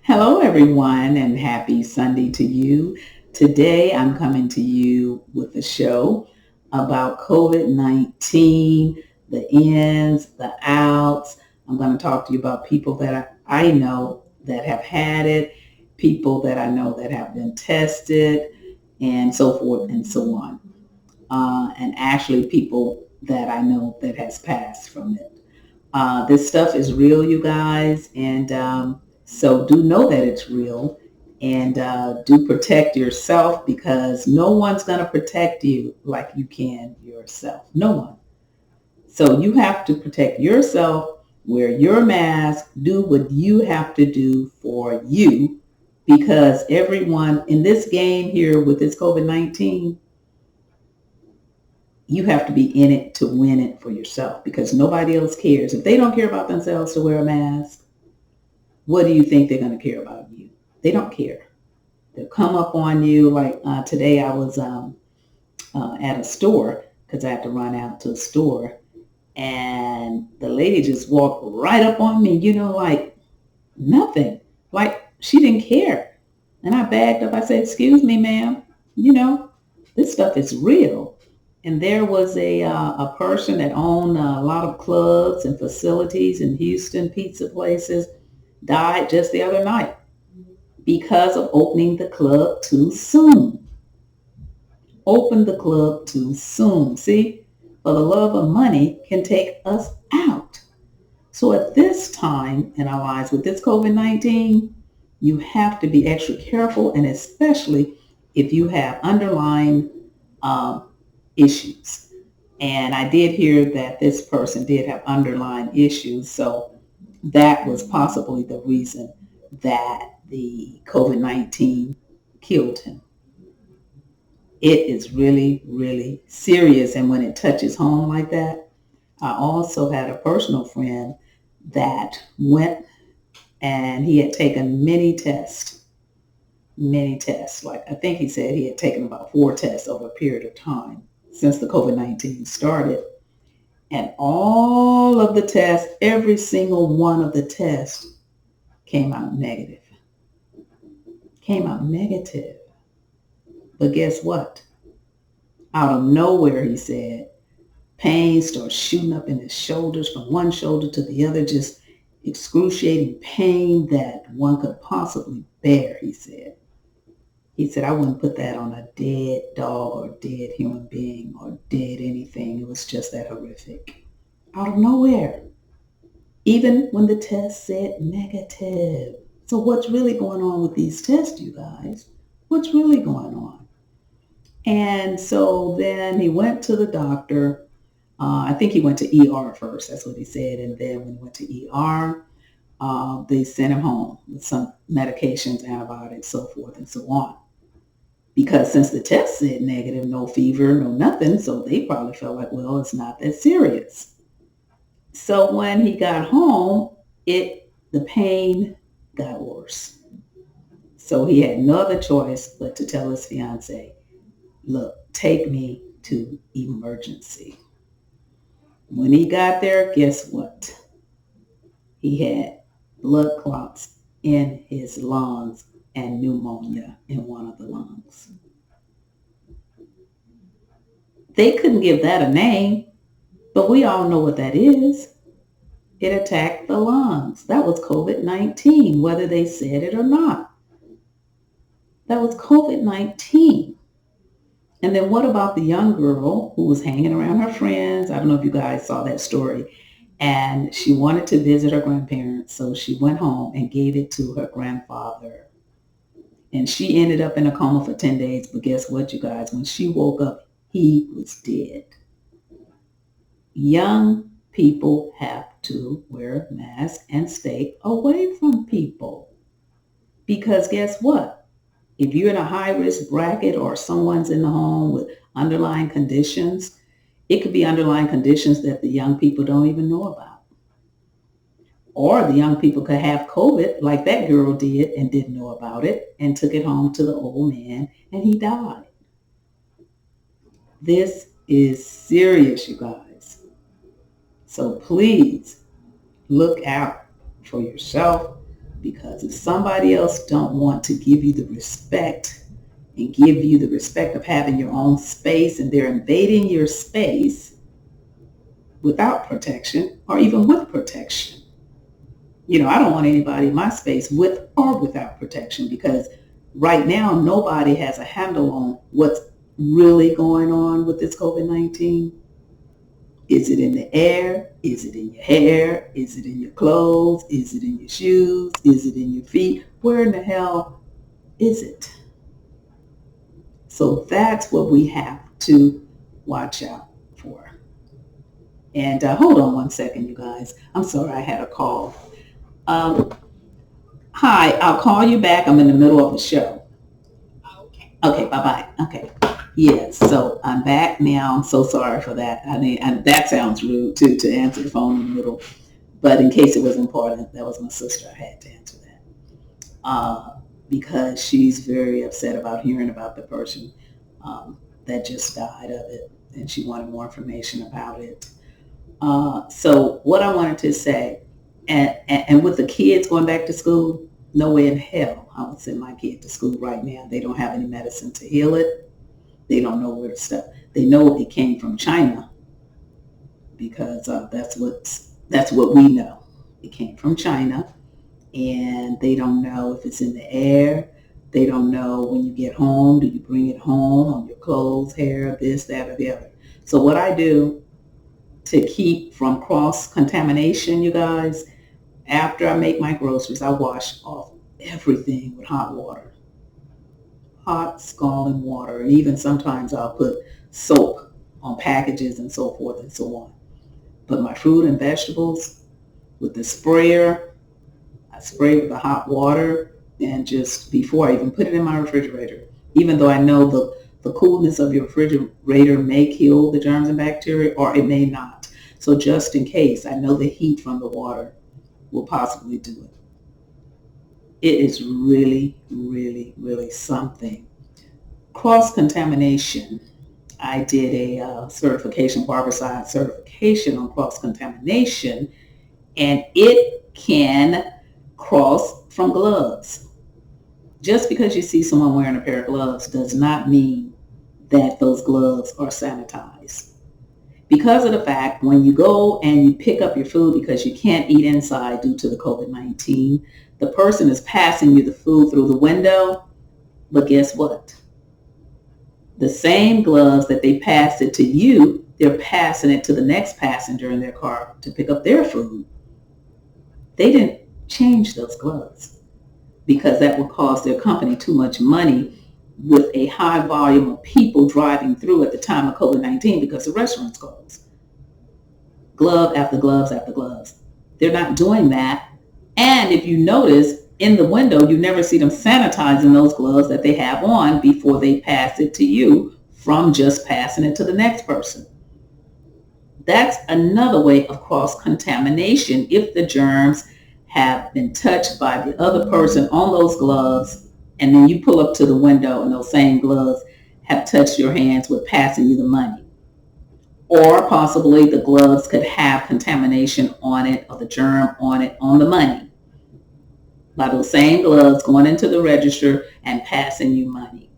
Hello, everyone, and happy Sunday to you. Today, I'm coming to you with a show about COVID-19, the ins, the outs. I'm going to talk to you about people that I know that have had it, people that I know that have been tested, and so forth and so on. And actually, people that I know that has passed from it. This stuff is real, you guys, and so do know that it's real, and do protect yourself because no one's going to protect you like you can yourself. No one. So you have to protect yourself, wear your mask, do what you have to do for you because everyone in this game here with this COVID-19, you have to be in it to win it for yourself because nobody else cares. If they don't care about themselves to wear a mask, what do you think they're going to care about you? They don't care. They'll come up on you. Like today I was at a store because I had to run out to a store and the lady just walked right up on me, like nothing. Like she didn't care. And I backed up. I said, excuse me, ma'am, you know, this stuff is real. And there was a person that owned a lot of clubs and facilities in Houston, pizza places, died just the other night because of opening the club too soon. Open the club too soon. See, for the love of money can take us out. So at this time in our lives with this COVID-19, you have to be extra careful, and especially if you have underlying um, issues. And I did hear that this person did have underlying issues. So that was possibly the reason that the COVID-19 killed him. It is really, really serious. And when it touches home like that, I also had a personal friend that went and he had taken many tests. Like I think he said he had taken about 4 tests over a period of time since the COVID-19 started. And all of the tests, every single one of the tests came out negative. Came out negative. But guess what? Out of nowhere, he said, pain started shooting up in his shoulders from one shoulder to the other, just excruciating pain that one could possibly bear, he said. He said, I wouldn't put that on a dead dog or dead human being or dead anything. It was just that horrific. Out of nowhere. Even when the test said negative. So what's really going on with these tests, you guys? What's really going on? And so then he went to the doctor. I think he went to ER first. That's what he said. And then when he went to ER, they sent him home with some medications, antibiotics, so forth and so on. Because since the test said negative, no fever, no nothing, so they probably felt like, well, it's not that serious. So when he got home, the pain got worse. So he had no other choice but to tell his fiance, look, take me to emergency. When he got there, guess what? He had blood clots in his lungs and pneumonia in one of the lungs. They couldn't give that a name, but we all know what that is. It attacked the lungs. That was COVID-19, whether they said it or not. That was COVID-19. And then what about the young girl who was hanging around her friends? I don't know if you guys saw that story. And she wanted to visit her grandparents, so she went home and gave it to her grandfather. And she ended up in a coma for 10 days. But guess what, you guys? When she woke up, he was dead. Young people have to wear masks and stay away from people. Because guess what? If you're in a high-risk bracket or someone's in the home with underlying conditions, it could be underlying conditions that the young people don't even know about. Or the young people could have COVID like that girl did and didn't know about it and took it home to the old man and he died. This is serious, you guys. So please look out for yourself, Because if somebody else don't want to give you the respect and give you the respect of having your own space, and they're invading your space without protection or even with protection. I don't want anybody in my space with or without protection, because right now nobody has a handle on what's really going on with this COVID-19. Is it in the air? Is it in your hair? Is it in your clothes? Is it in your shoes? Is it in your feet? Where in the hell is it? So that's what we have to watch out for. And hold on one second, you guys. I'm sorry, I had a call. Hi, I'll call you back. I'm in the middle of a show. Okay, bye-bye. Okay. Yes, so I'm back now. I'm so sorry for that. I mean, and that sounds rude too, to answer the phone in the middle. But in case it was important, that was my sister. I had to answer that. Because she's very upset about hearing about the person that just died of it, and she wanted more information about it. So what I wanted to say, and with the kids going back to school, no way in hell I would send my kid to school right now. They don't have any medicine to heal it. They don't know where to start. They know it came from China, because that's what we know. It came from China, and they don't know if it's in the air. They don't know when you get home. Do you bring it home on your clothes, hair, this, that, or the other? So what I do to keep from cross-contamination, you guys, after I make my groceries, I wash off everything with hot water. Hot, scalding water. And even sometimes I'll put soap on packages and so forth and so on. But my fruit and vegetables, with the sprayer, I spray with the hot water, and just before I even put it in my refrigerator, even though I know the coolness of your refrigerator may kill the germs and bacteria, or it may not. So just in case, I know the heat from the water will possibly do it. It is really, really, really something. Cross-contamination. I did a certification, Barbicide certification on cross-contamination, and it can cross from gloves. Just because you see someone wearing a pair of gloves does not mean that those gloves are sanitized. Because of the fact, when you go and you pick up your food because you can't eat inside due to the COVID-19, the person is passing you the food through the window, but guess what? The same gloves that they passed it to you, they're passing it to the next passenger in their car to pick up their food. They didn't change those gloves because that would cost their company too much money with a high volume of people driving through at the time of COVID-19, because the restaurants closed. Glove after gloves after gloves. They're not doing that. And if you notice, in the window, you never see them sanitizing those gloves that they have on before they pass it to you, from just passing it to the next person. That's another way of cross-contamination if the germs have been touched by the other person on those gloves, and then you pull up to the window and those same gloves have touched your hands with passing you the money. Or possibly the gloves could have contamination on it, or the germ on it, on the money, by those same gloves going into the register and passing you money.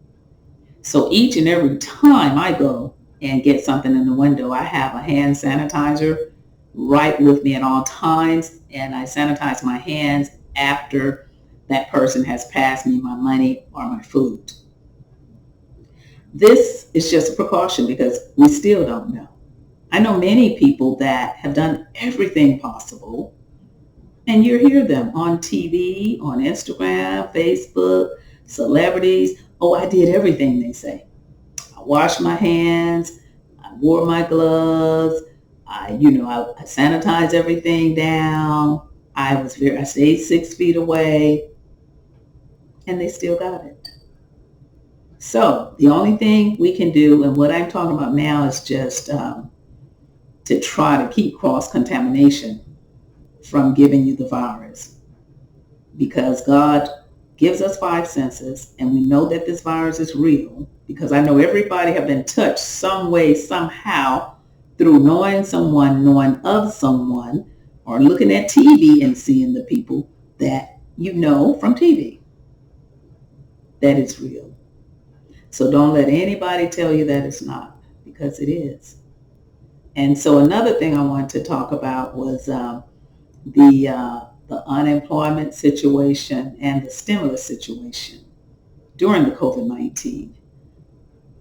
So each and every time I go and get something in the window, I have a hand sanitizer right with me at all times, and I sanitize my hands after that person has passed me my money or my food. This is just a precaution because we still don't know. I know many people that have done everything possible, and you hear them on TV, on Instagram, Facebook, celebrities. Oh, I did everything, they say. I washed my hands, I wore my gloves, I sanitized everything down. I stayed 6 feet away, and they still got it. So the only thing we can do, and what I'm talking about now, is just to try to keep cross-contamination from giving you the virus. Because God gives us 5 senses, and we know that this virus is real, because I know everybody have been touched some way, somehow, through knowing someone, knowing of someone, or looking at TV and seeing the people that you know from TV that it's real. So don't let anybody tell you that it's not, because it is. And so another thing I wanted to talk about was the unemployment situation and the stimulus situation during the COVID-19.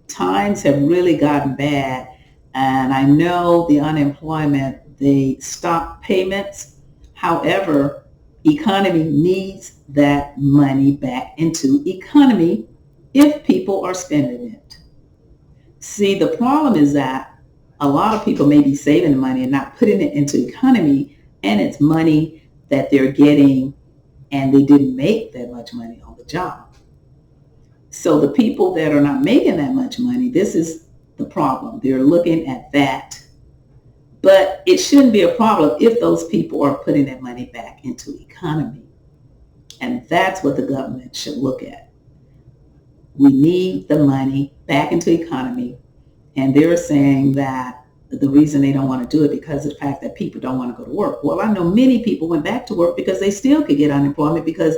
Times have really gotten bad, and I know the unemployment, they stopped payments. However, economy needs that money back into economy if people are spending it. See, the problem is that a lot of people may be saving the money and not putting it into economy, and it's money that they're getting and they didn't make that much money on the job. So the people that are not making that much money, this is the problem. They're looking at that. But it shouldn't be a problem if those people are putting that money back into economy. And that's what the government should look at. We need the money back into economy. And they're saying that the reason they don't want to do it because of the fact that people don't want to go to work. Well, I know many people went back to work because they still could get unemployment because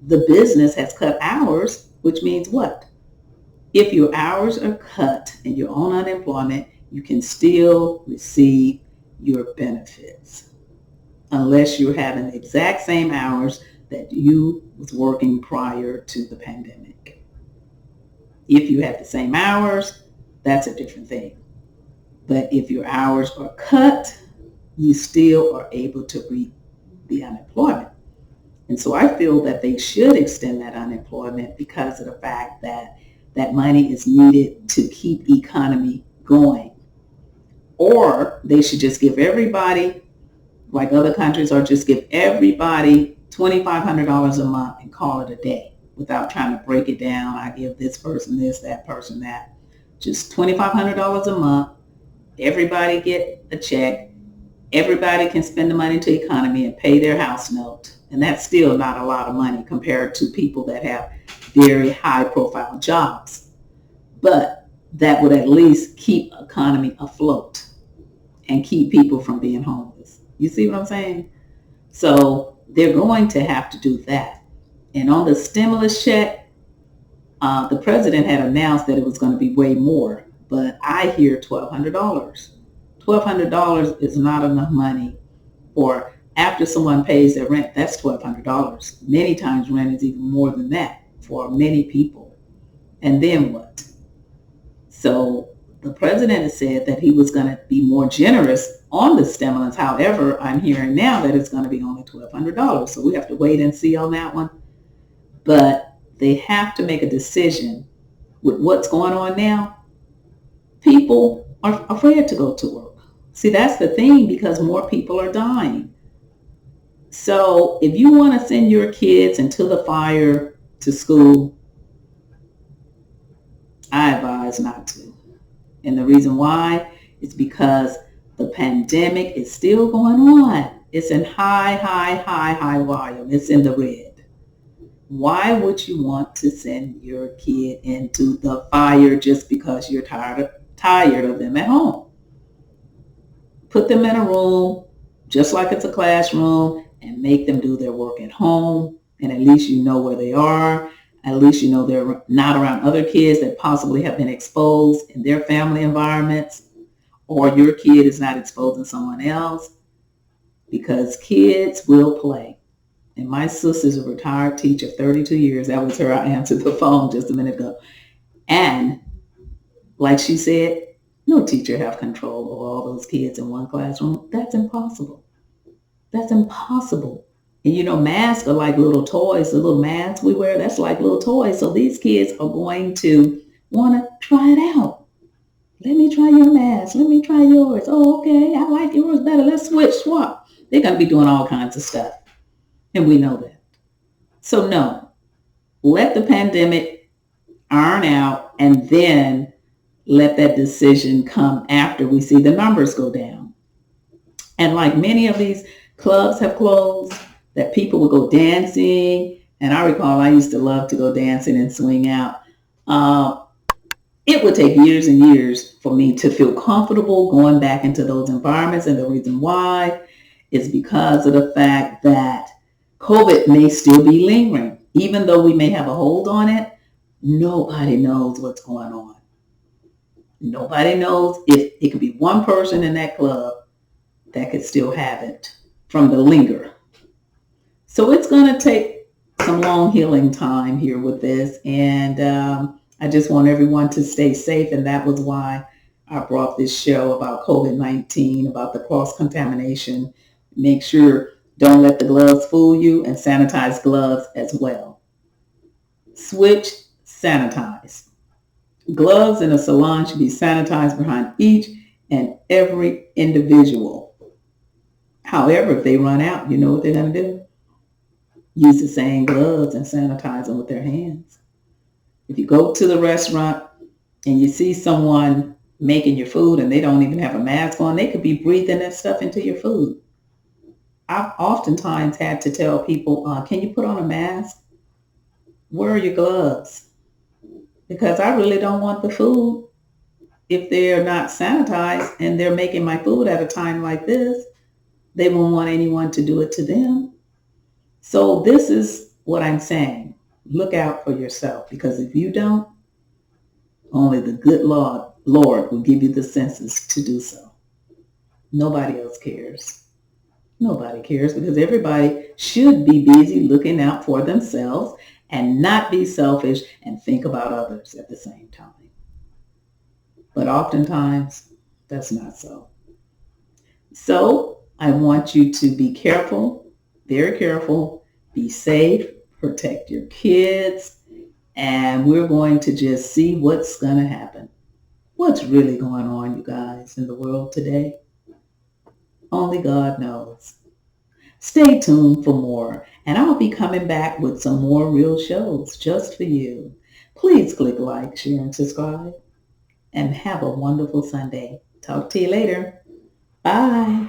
the business has cut hours, which means what? If your hours are cut and you're on unemployment, you can still receive your benefits unless you're having the exact same hours that you was working prior to the pandemic. If you have the same hours, that's a different thing. But if your hours are cut, you still are able to reap the unemployment. And so I feel that they should extend that unemployment because of the fact that that money is needed to keep economy going. Or they should just give everybody, like other countries, or just give everybody $2,500 a month and call it a day without trying to break it down. I give this person this, that person that. Just $2,500 a month. Everybody get a check. Everybody can spend the money to economy and pay their house note. And that's still not a lot of money compared to people that have very high profile jobs. But that would at least keep economy afloat and keep people from being homeless. You see what I'm saying? So they're going to have to do that. And on the stimulus check, the president had announced that it was going to be way more, but I hear $1,200. $1,200 is not enough money for after someone pays their rent. That's $1,200. Many times rent is even more than that for many people. And then what? So the president has said that he was going to be more generous on the stimulus. However, I'm hearing now that it's going to be only $1,200. So we have to wait and see on that one. But they have to make a decision with what's going on now. People are afraid to go to work. See, that's the thing, because more people are dying. So if you want to send your kids into the fire to school, I advise not to. And the reason why is because the pandemic is still going on. It's in high volume. It's in the red. Why would you want to send your kid into the fire just because you're tired of them at home? Put them in a room, just like it's a classroom, and make them do their work at home. And at least you know where they are. At least you know they're not around other kids that possibly have been exposed in their family environments, or your kid is not exposing someone else, because kids will play. And my sister's a retired teacher, 32 years. That was her. I answered the phone just a minute ago. And like she said, no teacher have control of all those kids in one classroom. That's impossible. That's impossible. And you know, masks are like little toys. The little masks we wear, that's like little toys. So these kids are going to want to try it out. Let me try your mask. Let me try yours. Oh, okay. I like yours better. Let's swap. They're going to be doing all kinds of stuff. And we know that. So no, let the pandemic iron out, and then let that decision come after we see the numbers go down. And like many of these clubs have closed, that people will go dancing. And I recall I used to love to go dancing and swing out. It would take years and years for me to feel comfortable going back into those environments. And the reason why is because of the fact that COVID may still be lingering. Even though we may have a hold on it, nobody knows what's going on. Nobody knows if it could be one person in that club that could still have it from the linger. So it's going to take some long healing time here with this. And I just want everyone to stay safe. And that was why I brought this show about COVID-19, about the cross-contamination. Make sure don't let the gloves fool you, and sanitize gloves as well. Switch, sanitize. Gloves in a salon should be sanitized behind each and every individual. However, if they run out, you know what they're going to do? Use the same gloves and sanitize them with their hands. If you go to the restaurant and you see someone making your food and they don't even have a mask on, they could be breathing that stuff into your food. I've oftentimes had to tell people, can you put on a mask? Where are your gloves? Because I really don't want the food, if they're not sanitized and they're making my food at a time like this, they won't want anyone to do it to them. So this is what I'm saying. Look out for yourself, because if you don't, only the good Lord will give you the senses to do so. Nobody else cares. Nobody cares, because everybody should be busy looking out for themselves and not be selfish and think about others at the same time. But oftentimes, that's not so. So I want you to be careful, very careful, be safe, protect your kids, and we're going to just see what's going to happen. What's really going on, you guys, in the world today? Only God knows. Stay tuned for more, and I'll be coming back with some more real shows just for you. Please click like, share, and subscribe, and have a wonderful Sunday. Talk to you later. Bye.